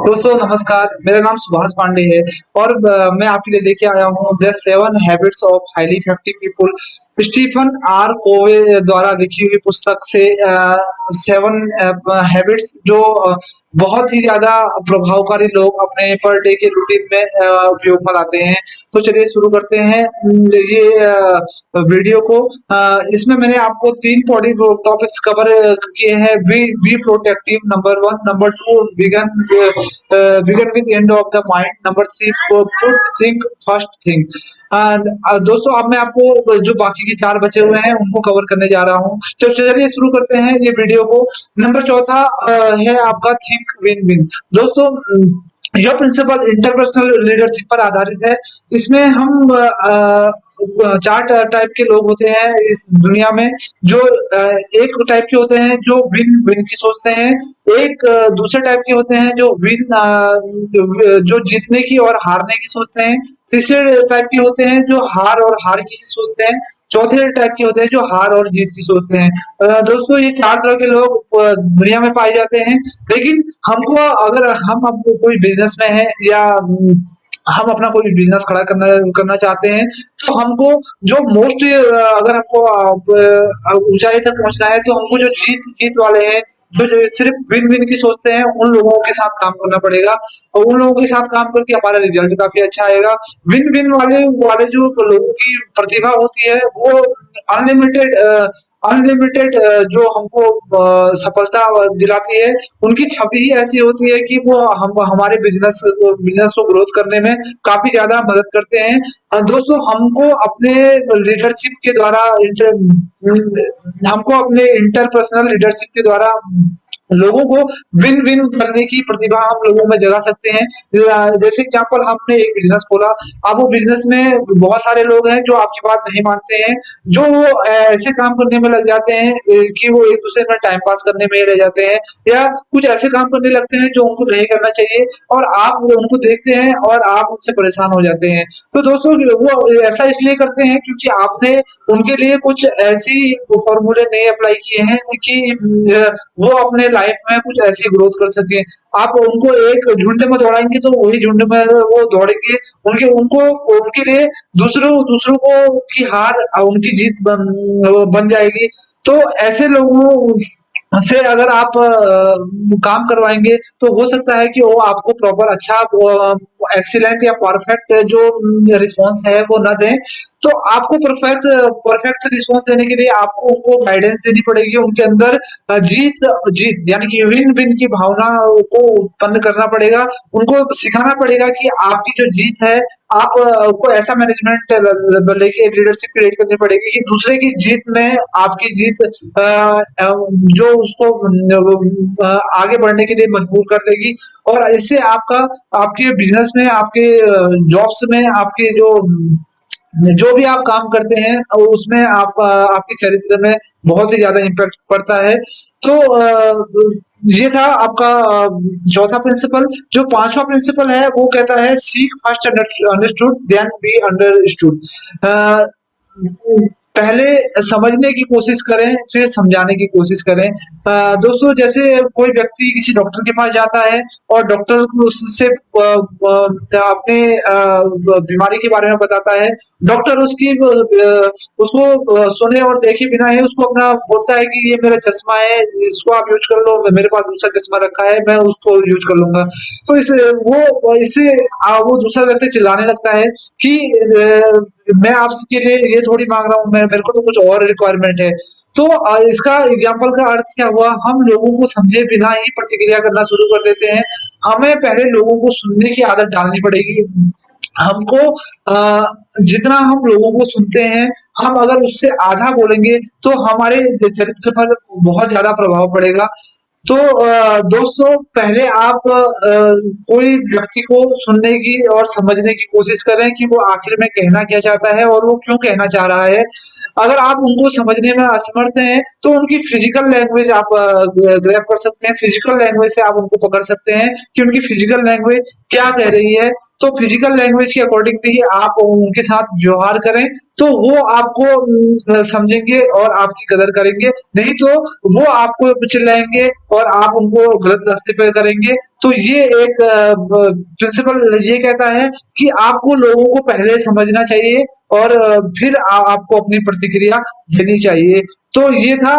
दोस्तों नमस्कार, मेरा नाम सुभाष पांडे है और मैं आपके लिए लेके आया हूँ the 7 habits of highly effective people. Stephen R Covey द्वारा लिखी हुई पुस्तक से 7 हैबिट्स जो बहुत ही ज़्यादा प्रभावकारी लोग अपने पर डे के रूटीन में उपयोग में लाते हैं। तो चलिए शुरू करते हैं ये वीडियो को। इसमें मैंने आपको 3 बॉडी टॉपिक्स कवर किए हैं। Be protective number 1, number 2 begin with end of the mind, number 3 put think first thing. दोस्तों अब मैं आपको जो बाकी के 4 बचे हुए हैं उनको कवर करने जा रहा हूँ। चलिए शुरू करते हैं ये वीडियो को। नंबर चौथा है आपका थिंक विन विन। दोस्तों यह प्रिंसिपल इंटरपर्सनल लीडरशिप पर आधारित है। इसमें हम 4 टाइप के लोग होते हैं इस दुनिया में। जो एक टाइप के होते हैं जो विन विन की सोचते हैं। एक दूसरे टाइप के होते हैं जो जो जीतने की और हारने की सोचते हैं। तीसरे टाइप के होते हैं जो हार और हार की सोचते हैं। चौथे टाइप के होते हैं जो हार और जीत की सोचते हैं। दोस्तों ये 4 तरह के लोग दुनिया में पाए जाते हैं। लेकिन हमको अगर हम अब कोई बिज़नेस में हैं या हम अपना कोई बिज़नेस खड़ा करना करना चाहते हैं, तो हमको जो मोस्ट अगर हमको ऊँचाई तक पहुँचना है, तो हमको जो जीत जीत वाले हैं, जो सिर्फ़ विन-विन की सोचते हैं, उन लोगों के साथ काम करना पड़ेगा और उन लोगों के साथ काम करके हमारा रिज़ल्ट काफ़ी अच्छा आएगा। विन-विन वाले वाले जो लोगों की प्रतिभा होती है, वो अनलिमिटेड जो हमको सफलता दिलाती है। उनकी छवि ही ऐसी होती है कि वो हम हमारे बिज़नेस को ग्रोथ करने में काफ़ी ज़्यादा मदद करते हैं। दोस्तों हमको अपने इंटरपर्सनल लीडरशिप के द्वारा लोगों को विन विन करने की प्रतिभा हम लोगों में जगा सकते हैं। जैसे एग्जांपल हमने एक बिजनेस खोला। अब वो बिजनेस में बहुत सारे लोग हैं जो आपकी बात नहीं मानते हैं, जो वो ऐसे काम करने में लग जाते हैं कि वो एक दूसरे में टाइम पास करने में ही रह जाते हैं या कुछ ऐसे काम करने लगते हैं जो उनको नहीं करना चाहिए और आप उनको देखते हैं और आप उनसे परेशान हो जाते हैं। तो दोस्तों वो ऐसा इसलिए करते हैं क्योंकि आपने उनके लिए कुछ ऐसी फॉर्मूले नहीं अप्लाई किए हैं कि वो अपने लाइफ में कुछ ऐसी ग्रोथ कर सकें। आप उनको एक झुंड में दौड़ाएँगे तो वही झुंड में वो दौड़ेंगे। उनके लिए दूसरों दूसरों को की हार उनकी जीत बन जाएगी। तो ऐसे लोगों से अगर आप काम करवाएँगे तो हो सकता है कि वो आपको प्रॉपर अच्छा एक्सीलेंट या परफेक्ट जो रिस्पॉन्स है वो ना दें। तो आपको परफेक्ट रिस्पॉन्स देने के लिए आपको उनको गाइडेंस देनी पड़ेगी। उनके अंदर जीत जीत यानी कि विन-विन की भावना को उत्पन्न करना पड़ेगा। उनको सिखाना पड़ेगा कि आपकी जो जीत है, आप को ऐसा मैनेजमेंट लेके लीडरशिप क्रिएट करनी पड़ेगी कि दूसरे की जीत में आपकी जीत जो उसको आगे बढ़ने के लिए मजबूर कर देगी और इससे आपके बिज़नेस में, आपके जॉब्स में, आपके जो भी आप काम करते हैं उसमें आपके चरित्र में बहुत ही ज़्यादा इम्पैक्ट पड़ता है। तो ये था आपका चौथा प्रिंसिपल। जो 5वां प्रिंसिपल है वो कहता है seek first understood then be understood. Uh, पहले समझने की कोशिश करें, फिर समझाने की कोशिश करें। दोस्तों जैसे कोई व्यक्ति किसी डॉक्टर के पास जाता है और डॉक्टर को उससे अपने बीमारी के बारे में बताता है। डॉक्टर उसको सुने और देखे बिना ही उसको अपना बोलता है कि ये मेरा चश्मा है, इसको आप यूज़ कर लो, मेरे पास दूसरा चश्मा रखा है, मैं उसको यूज़ कर लूँगा। तो इससे वो दूसरा व्यक्ति चिल्लाने लगता है कि मैं आपके लिए ये थोड़ी माँग रहा हूँ, मैं मेरे को तो कुछ और रिक्वायरमेंट है। तो इसका एग्ज़ाम्पल का अर्थ क्या हुआ, हम लोगों को समझे बिना ही प्रतिक्रिया करना शुरू कर देते हैं। हमें पहले लोगों को सुनने की आदत डालनी पड़ेगी। हमको जितना हम लोगों को सुनते हैं, हम अगर उससे आधा बोलेंगे, तो हमारे चरित्र पर बहुत ज़्यादा प्रभाव पड़ेगा। तो दोस्तों पहले आप कोई व्यक्ति को सुनने की और समझने की कोशिश करें कि वो आखिर में कहना क्या चाहता है और वो क्यों कहना चाह रहा है। अगर आप उनको समझने में असमर्थ हैं, तो उनकी फिज़िकल लैंग्वेज आप ग्रैब कर सकते हैं। फिज़िकल लैंग्वेज से आप उनको पकड़ सकते हैं कि उनकी फिज़िकल लैंग्वेज क्या कह रही है। तो फिजिकल लैंग्वेज के अकॉर्डिंगली आप उनके साथ व्यवहार करें, तो वो आपको समझेंगे और आपकी कदर करेंगे, नहीं तो वो आपको चिल्लाएँगे और आप उनको गलत रास्ते पे करेंगे। तो ये एक प्रिंसिपल ये कहता है कि आपको लोगों को पहले समझना चाहिए और फिर आपको अपनी प्रतिक्रिया देनी चाहिए। तो ये था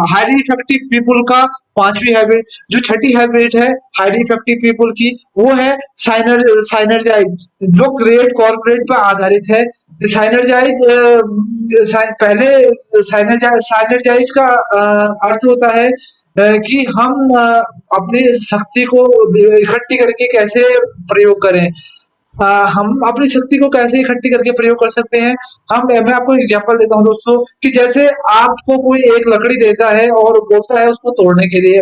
हाइली इफेक्टिव पीपल का 5वीं हैबिट। जो छठी हैबिट है हाइली इफेक्टिव पीपल की, वो है साइनर्जाइज़, जो ग्रेट कॉर्पोरेट पे आधारित है। साइनर्जाइज़ पहले साइनर्जाइज़ का अर्थ होता है कि हम अपनी शक्ति को इकट्ठी करके कैसे प्रयोग करें। अ, हम अपनी शक्ति को कैसे इकट्ठी करके प्रयोग कर सकते हैं? मैं आपको एग्ज़ाम्पल देता हूँ दोस्तों कि जैसे आपको कोई एक लकड़ी देता है और बोलता है उसको तोड़ने के लिए,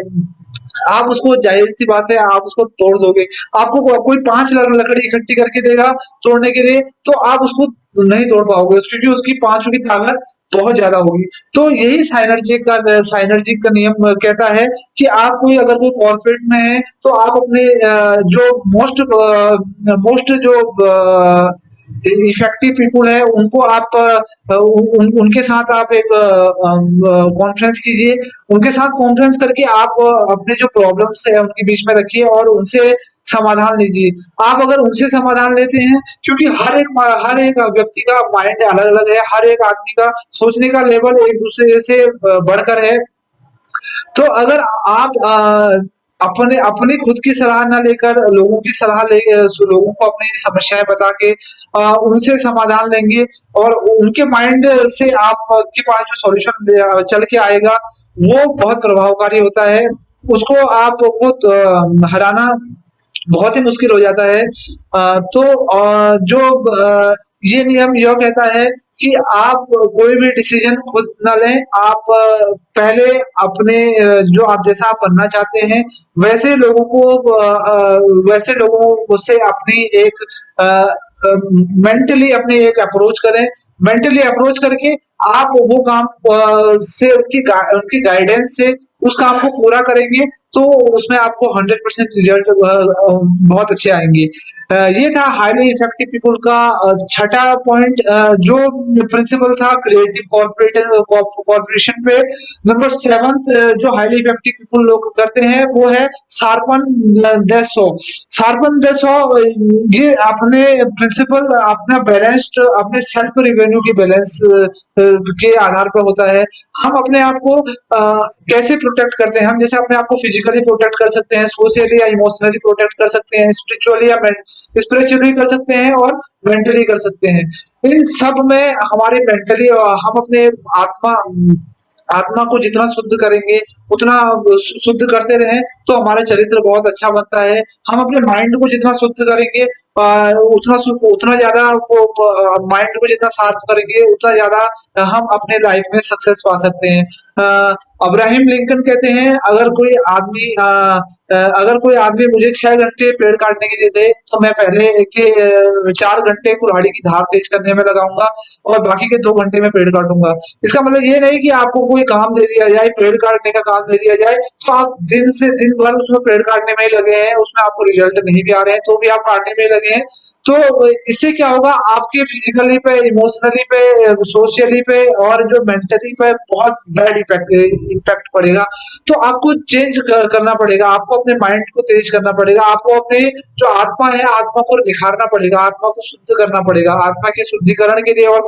आप उसको ज़ाहिर-सी बात है आप उसको तोड़ दोगे। आपको कोई 5 लकड़ी इकट्ठी करके देगा तोड़ने के लिए, तो आप उसको नहीं तोड़ पाओगे क्योंकि उसकी 5 की ताकत बहुत ज़्यादा होगी। तो यही साइनर्जी का नियम कहता है कि आप अगर कोई कॉर्पोरेट में हैं, तो आप अपने जो मोस्ट जो इफेक्टिव पीपल है उनको आप उनके साथ आप एक कॉन्फ्रेंस कीजिए। उनके साथ कॉन्फ्रेंस करके आप अपने जो प्रॉब्लम्स है उनके बीच में रखिए और उनसे समाधान लीजिए। आप अगर उनसे समाधान लेते हैं, क्योंकि हर एक व्यक्ति का माइंड अलग-अलग है, हर एक आदमी का सोचने का लेवल एक-दूसरे से बढ़कर है। तो अगर आप अपने अपनी खुद की सलाह ना लेकर लोगों की सलाह लोगों को अपनी समस्याएँ बता के उनसे समाधान लेंगे और उनके माइंड से आप के पास जो सॉल्यूशन चल के आएगा, वो बहुत प्रभावकारी होता है। उसको आपको हराना बहुत ही मुश्किल हो जाता है। तो ये नियम यह कहता है कि आप कोई भी डिसीज़न खुद ना लें, आप पहले अपने जो आप जैसा आप बनना चाहते हैं, वैसे लोगों से अपनी एक मेंटली अपनी एक अप्रोच करें। मेंटली अप्रोच करके आप वो काम से उनकी गाइडेंस से उस काम को पूरा करेंगे, तो उसमें आपको 100% रिज़ल्ट बहुत अच्छे आएँगे। ये था हाइली इफेक्टिव पीपल का छठा पॉइंट, जो प्रिंसिपल था क्रिएटिव कॉर्पोरेशन पे। नंबर 7th जो हाइली इफेक्टिव पीपल लोग करते हैं वो है sharpen the saw. Sharpen the saw ये अपने प्रिंसिपल अपना बैलेंस्ड अपने सेल्फ रेवेन्यू की बैलेंस के आधार पर होता है। हम अपने आप को कैसे प्रोटेक्ट करते हैं? हम जैसे अपने आप को फिजिकली प्रोटेक्ट कर सकते हैं, सोशली या इमोशनली प्रोटेक्ट कर सकते हैं, स्पिरिचुअली कर सकते हैं और मेंटली कर सकते हैं। इन सब में हमारे मेंटली हम अपने आत्मा आत्मा को जितना शुद्ध करेंगे, उतना शुद्ध करते रहें, तो हमारा चरित्र बहुत अच्छा बनता है। हम अपने माइंड को जितना शुद्ध करेंगे उतना ज़्यादा वो माइंड को जितना शार्प करेंगे, उतना ज़्यादा हम अपने लाइफ में सक्सेस पा सकते हैं। अब्राहम लिंकन कहते हैं, अगर कोई आदमी मुझे 6 घंटे पेड़ काटने के लिए दे, तो मैं पहले के 4 घंटे कुल्हाड़ी की धार तेज करने में लगाऊँगा और बाकी के 2 घंटे में पेड़ काटूँगा। इसका मतलब ये नहीं कि आपको कोई काम दे दिया जाए, पेड़ काटने का काम दे दिया जाए, तो आप दिन से दिन भर उसमें पेड़ काटने में ही लगे हैं, उसमें आपको रिजल्ट नहीं भी आ रहे हैं, तो भी आप काटने में ही लगे हैं। तो इससे क्या होगा आपके फिजिकली पे, इमोशनली पे, सोशली पे और जो मेंटली पे बहुत बैड इम्पैक्ट पड़ेगा। तो आपको चेंज करना पड़ेगा, आपको अपने माइंड को तेज करना पड़ेगा, आपको अपने जो आत्मा है, आत्मा को निखारना पड़ेगा, आत्मा को शुद्ध करना पड़ेगा, आत्मा के शुद्धिकरण के लिए और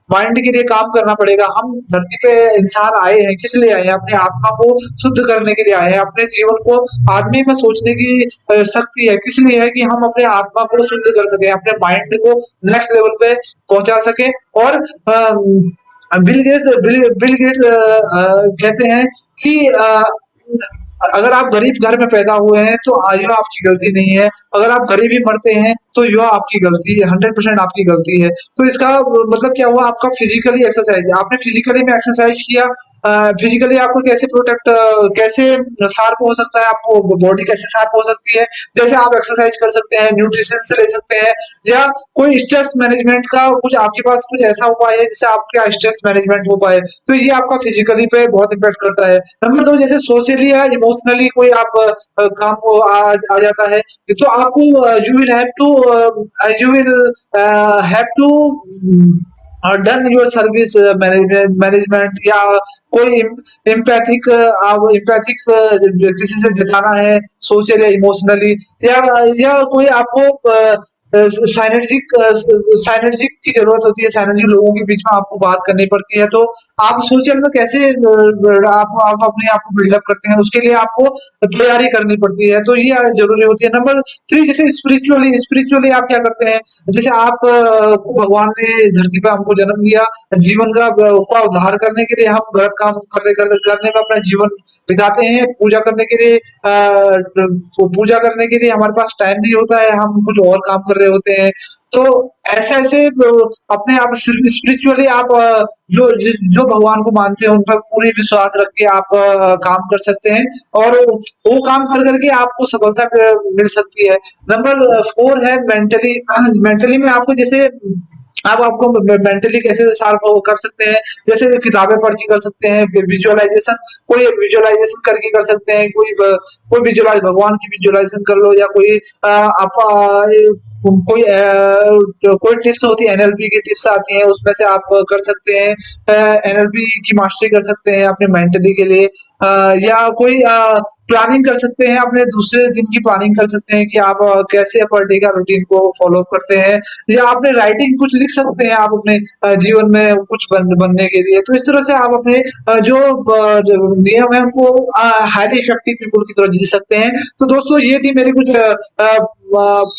माइंड के लिए काम करना पड़ेगा। हम धरती पे इंसान आए हैं, किस लिए आए हैं? अपनी आत्मा को शुद्ध करने के लिए आए हैं, अपने जीवन को आदमी में सोचने की शक्ति है, किस लिए है कि हम अपने आत्मा को शुद्ध कर सकें, अपने माइंड को नेक्स्ट लेवल पे पहुँचा सकें और बिल गेट्स कहते हैं कि अगर आप गरीब घर में पैदा हुए हैं तो यह आपकी गलती नहीं है। अगर आप गरीब ही मरते हैं तो यह आपकी गलती है, 100% आपकी गलती है। तो इसका मतलब क्या हुआ आपका फिजिकली एक्सरसाइज आपने फिजिकली में एक्सरसाइज किया फिजिकली आपको कैसे कैसे शार्प हो सकता है, आपको बॉडी कैसे शार्प हो सकती है, जैसे आप एक्सरसाइज कर सकते हैं, न्यूट्रिशन से ले सकते हैं, या कोई स्ट्रेस मैनेजमेंट का कुछ आपके पास कुछ ऐसा उपाय है जिससे आपका स्ट्रेस मैनेजमेंट हो पाए, तो ये आपका फिजिकली पे बहुत इम्पैक्ट करता है। नंबर 2, जैसे सोशली या इमोशनली कोई आप काम को आ जाता है, तो आपको you will have to done your service management, या कोई एम्पैथिक किसी से जताना है सोशल या इमोशनली, या कोई आपको साइनर्जिक की जरूरत होती है, साइनर्जिक लोगों के बीच में आपको बात करनी पड़ती है, तो आप सोशल में कैसे आप अपने आप को बिल्डअप करते हैं, उसके लिए आपको तैयारी करनी पड़ती है, तो ये जरूरी होती है। नंबर 3, जैसे स्पिरिचुअली आप क्या करते हैं, जैसे आप को भगवान ने धरती पे हमको जन्म दिया, जीवन का उद्धार करने के लिए हम गलत काम करने में अपना जीवन बिताते हैं, पूजा करने के लिए हमारे पास टाइम नहीं होता है, हम कुछ और काम कर रहे होते हैं। तो ऐसे-ऐसे अपने आप स्पिरिचुअली आप जो भगवान को मानते हैं, उन पर पूरी विश्वास रख के आप काम कर सकते हैं, और वो काम कर के आपको सफलता मिल सकती है। नंबर 4 है मेंटली। मेंटली में आपको जैसे आप आपको मेंटली कैसे शार्प कर सकते हैं, जैसे किताबें पढ़ के कर सकते हैं, विजुअलाइजेशन, कोई विजुअलाइजेशन करके कर सकते हैं, कोई विजुअलाइज भगवान की विजुअलाइजेशन कर लो, या कोई आप कोई टिप्स होती है, एनएलपी की टिप्स आती हैं, उसमें से आप कर सकते हैं, एनएलपी की मास्टरी कर सकते हैं अपने मेंटली के लिए, या कोई प्लानिंग कर सकते हैं, अपने दूसरे दिन की प्लानिंग कर सकते हैं कि आप कैसे पर डे का रूटीन को फॉलो करते हैं, या आपने राइटिंग कुछ लिख सकते हैं आप अपने जीवन में कुछ बनने के लिए। तो इस तरह से आप अपने जो नियम है उनको हाईली इफेक्टिव पीपल की तरह जी सकते हैं। तो दोस्तों ये थी मेरी कुछ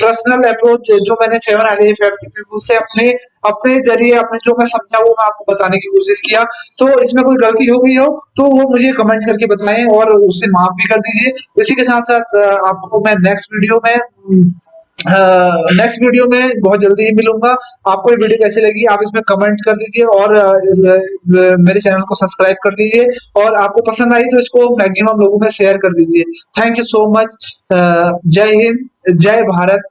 पर्सनल अप्रोच जो मैंने 7 हाईली इफेक्टिव पीपल से अपने अपने ज़रिए अपने जो मैं समझा वो मैं आपको बताने की कोशिश किया। तो इसमें कोई गलती हो गई हो तो वो मुझे कमेंट करके बताएँ और उसे माफ़ भी कर दीजिए। इसी के साथ-साथ आपको मैं नेक्स्ट वीडियो में बहुत जल्दी ही मिलूँगा। आपको ये वीडियो कैसी लगी आप इसमें कमेंट कर दीजिए, और मेरे चैनल को सब्सक्राइब कर दीजिए, और आपको पसंद आई तो इसको मैक्सिमम लोगों में शेयर कर दीजिए। Thank you so much. जय हिंद, जय भारत।